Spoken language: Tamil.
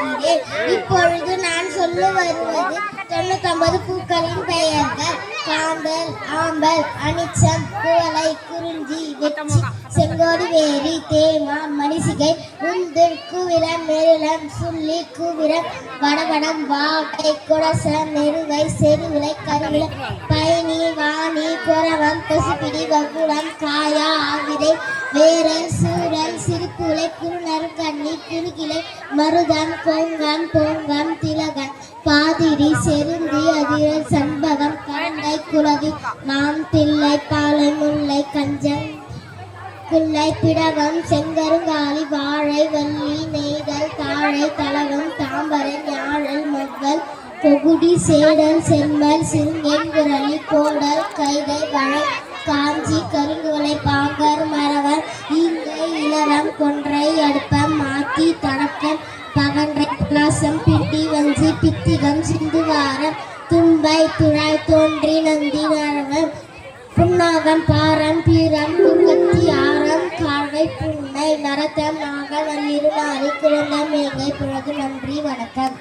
இருக்கிறேன். இப்பொழுது நான் சொல்ல வருவது 99 பூக்களின் பெயர்கள். காந்தல், ஆம்பல், அனிச்சம், குவளை, குறிஞ்சி, வெச்சி, செங்கோடி, வேரி, தேமா, மணிசிகை, உந்து, குவிரம், நெருளம், சுள்ளி, குவிரம், வடவடம், வாகை, குடசம், நெருவை, செருவிலை, கருவிலை, பயணி, வாணி, குரவம், பசுபிடி, வகுளம், காயா, ஆவிரை, வேரல், சூரல், சிறுப்புலை, குறுநறு, கண்ணி, குறுகிலை, மருதம், பொங்கம், பொங்கம், திலகன், பாதிரி, செருந்தி, அதிரல், சண்பகம், கரண்டை, குளவி, மாம், தில்லை, பாலை, முல்லை, கஞ்சம், குல்லை, பிடவம், செங்கருங்காலி, வாழை, வள்ளி, நெய்தல், தாழை, தளவம், தாம்பரை, ஞாழல், மொவ்வல், பொகுடி, சேடல், செம்மல், சிறுங்கெண், குரலி, கோடல், கைதை, வளை, காஞ்சி, கருங்குவளை, பாங்கர், மரவர், ஈங்கை, இளரம், கொன்றை, அடுப்பம், மாத்தி, தடக்கம், பகன்றை, பிளாசம், பிண்டி, வஞ்சி, பித்திகம், சிந்துவாரம், தும்பை, துழாய், தோன்றி, நந்தி, நரவம், புன்னாகம், பாரம், பீரம், முக்கத்தி, ஆரம், காழ்வை, புன்னை, நரத்தம், நாகல், நள்ளிரு, நாரி, குழந்தை, மேகை, புழகு. நன்றி, வணக்கம்.